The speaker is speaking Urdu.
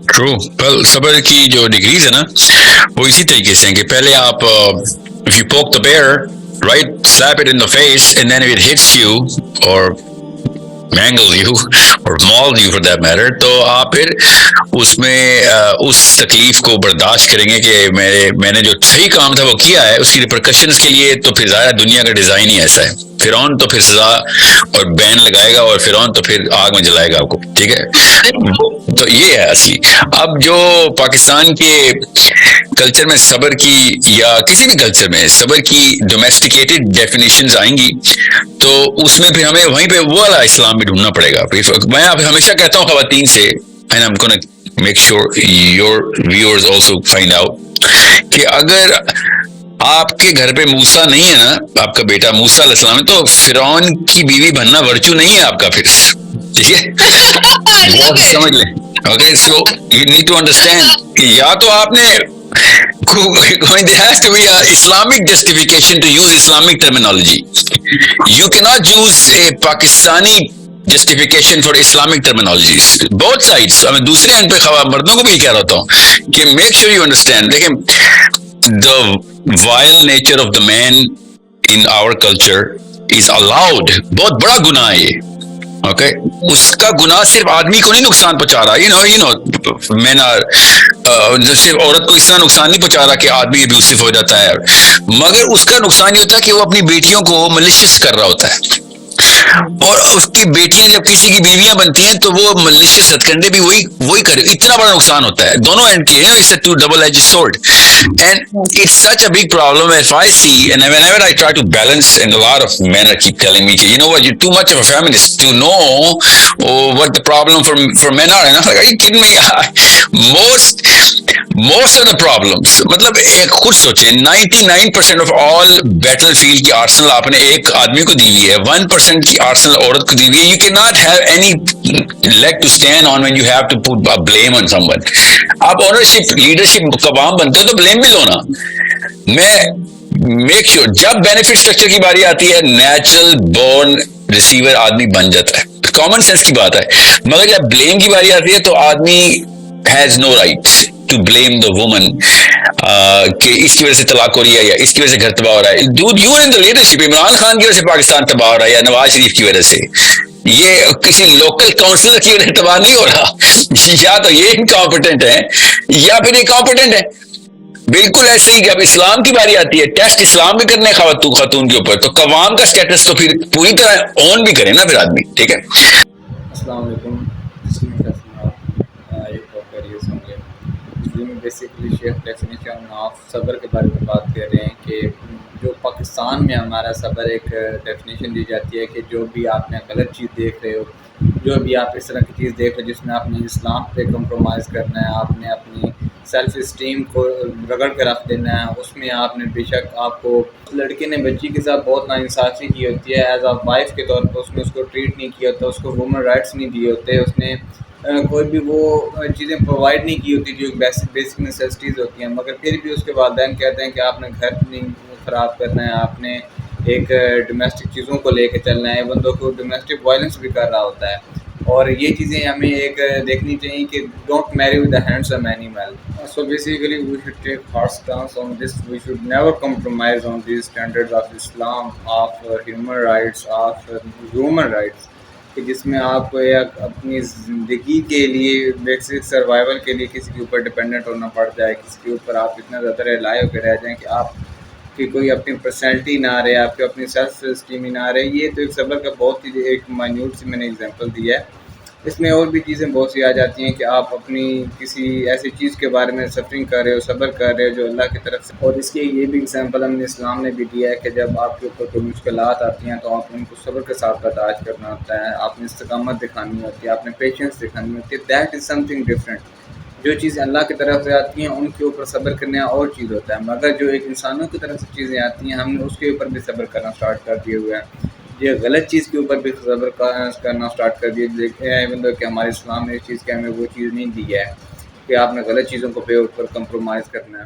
ٹرو. صبر کی جو ڈگریز ہے نا وہ اسی طریقے سے ہیں کہ پہلے آپ if you poke the bear, right, slap it in the face and then if it hits you or mangle you or maul you for that matter, تو آپ پھر اس میں اس تکلیف کو برداشت کریں گے کہ میں نے جو صحیح کام تھا وہ کیا ہے. اس کی ریپرکشنز کے لیے تو پھر ظاہر دنیا کا ڈیزائن ہی ایسا ہے. فرعون تو پھر سزا اور بین لگائے گا اور فرعون تو پھر آگ میں جلائے گا آپ کو. ٹھیک ہے, تو یہ ہے اصلی. اب جو پاکستان کے کلچر میں صبر کی یا کسی بھی کلچر میں صبر کی ڈومیسٹیکیٹڈ ڈیفینیشنز آئیں گی تو اس میں پھر ہمیں وہیں پہ وہ والا اسلام بھی ڈھونڈنا پڑے گا. میں ہمیشہ کہتا ہوں خواتین سے, and I'm gonna make sure your viewers also find out, کہ اگر آپ کے گھر پہ موسیٰ نہیں ہے نا, آپ کا بیٹا موسیٰ علیہ السلام ہے, تو فرعون کی بیوی بننا ورچو نہیں ہے آپ کا پھر. ٹھیک ہے, سمجھ لیں. Okay, so you need to understand کہ یا تو آپ نے there has to be a Islamic justification to use Islamic terminology. You cannot use a Pakistani justification for Islamic terminologies. Both sides. میں دوسرے اینڈ پہ مردوں کو بھی کہہ رہا ہوں کہ make sure you understand. دیکھیں, the vile nature of the man in our culture is allowed. بہت بڑا گناہ ہے یہ. اوکے, اس کا گناہ صرف آدمی کو نہیں نقصان پہنچا رہا. you know men are صرف عورت کو اس طرح نقصان نہیں پہنچا رہا کہ آدمی ابیوسو ہو جاتا ہے, مگر اس کا نقصان یہ ہوتا ہے کہ وہ اپنی بیٹیوں کو ملیشس کر رہا ہوتا ہے. اور اس کی بیٹیاں جب کسی کی بیویاں بنتی ہیں تو وہ ملیشس ہتھکنڈے بھی وہی کرے. اتنا بڑا نقصان ہوتا ہے دونوں اینڈ کے. It's a two double-edged sword, and it's such a big problem. If I see, and whenever I try to balance, and a lot of men keep telling me, you know what, you're too much of a feminist to know what the problem for men are. And I'm like, are you kidding me? Most of the problems, مطلب خود سوچیں, 99% of all battlefield کی آرسنل آپ نے ایک آدمی کو دی ہوئی ہے, 1% کی آرسنل عورت کو دی ہوئی ہے. You cannot have any leg to stand on when you have to put a blame on someone. آپ اونرشپ لیڈرشپ کا عوام بنتے ہو تو بلیم بھی لو نا. میں میک شیور جب بینیفٹ اسٹرکچر کی باری آتی ہے نیچرل بورن ریسیور آدمی بن جاتا ہے, کامن سینس کی بات ہے. مگر جب بلیم کی باری آتی ہے تو آدمی has no right to blame the woman کہ اس کی وجہ سے طلاق ہو رہی ہے یا اس کی وجہ سے گھر تباہ ہو رہا ہے. Dude, you are in the leadership. Imran Khan کی وجہ سے پاکستان تباہ ہو رہا ہے یا نواز شریف کی وجہ سے. یہ کسی لوکل کاؤنسلر کی وجہ سے تباہ نہیں ہو رہا. یا تو یہ انکمپیٹنٹ ہے یا پھر انکمپیٹنٹ ہے. بالکل ایسے ہی جب اسلام کی باری آتی ہے, ٹیسٹ اسلام بھی کرنے خاتون کے اوپر, تو قوام کا اسٹیٹس تو پھر پوری طرح اون بھی کرے نا پھر آدمی. ٹھیک ہے, السلام علیکم. بیسیکلی شیخ ڈیفینیشن آف صبر کے بارے میں بات کر رہے ہیں کہ جو پاکستان میں ہمارا صبر ایک ڈیفینیشن دی جاتی ہے کہ جو بھی آپ نے غلط چیز دیکھ رہے ہو, جو بھی آپ اس طرح کی چیز دیکھ رہے ہو جس میں آپ نے اسلام پہ کمپرومائز کرنا ہے, آپ نے اپنی سیلف اسٹیم کو رگڑ کے رکھ دینا ہے, اس میں آپ نے بے شک آپ کو لڑکے نے بچی کے ساتھ بہت ناانصافی کی ہوتی ہے ایز اے وائف کے طور پر, اس نے اس کو ٹریٹ نہیں کیا ہوتا, اس کو وومن رائٹس نہیں دیے ہوتے, اس نے کوئی بھی وہ چیزیں پرووائڈ نہیں کی ہوتی جو بیسک نیسیسٹیز ہوتی ہیں. مگر پھر بھی اس کے والدین کہتے ہیں کہ آپ نے گھر نہیں خراب کرنا ہے, آپ نے ایک ڈومیسٹک چیزوں کو لے کے چلنا ہے. بندوں کو ڈومیسٹک وائلنس بھی کر رہا ہوتا ہے. اور یہ چیزیں ہمیں ایک دیکھنی چاہیے کہ don't marry with a handsome animal. So basically we should take hard stance on this. We should never compromise on these standards of Islam, of human rights, of human rights, کہ جس میں آپ کو اپنی زندگی کے لیے بیسک سروائیول کے لیے کسی کے اوپر ڈپینڈنٹ ہونا پڑ جائے, کسی کے اوپر آپ اتنا زیادہ ریلائی ہو کے رہ جائیں کہ آپ کی کوئی اپنی پرسنالٹی نہ رہے, آپ کی اپنی سیلف اسٹیم ہی نہ رہے. یہ تو ایک صبر کا بہت ہی ایک مائنیوٹ سی میں نے اگزامپل دیا ہے. اس میں اور بھی چیزیں بہت سی آ جاتی ہیں کہ آپ اپنی کسی ایسی چیز کے بارے میں سفرنگ کر رہے ہو, صبر کر رہے ہو جو اللہ کی طرف سے. اور اس کی یہ بھی اگزامپل ہم نے اسلام نے بھی دیا ہے کہ جب آپ کے اوپر کوئی مشکلات آتی ہیں تو آپ نے ان کو صبر کے ساتھ برداشت کرنا ہوتا ہے, آپ نے استقامت دکھانی ہوتی ہے, آپ نے پیشنس دکھانی ہوتی ہے. That is some thing different. جو چیزیں اللہ کی طرف سے آتی ہیں ان کے اوپر صبر کرنا اور چیز ہوتا ہے, مگر جو ایک انسانوں کی طرف سے چیزیں آتی ہیں ہم نے اس کے اوپر بھی صبر کرنا اسٹارٹ کر دیے ہوئے ہیں. یہ غلط چیز کے اوپر بھی صبر کرنا اسٹارٹ کر دیے ایون دو کہ ہمارے اسلام نے اس چیز کے ہمیں وہ چیز نہیں دی ہے کہ آپ نے غلط چیزوں کو پہ اوپر کمپرومائز کرنا ہے.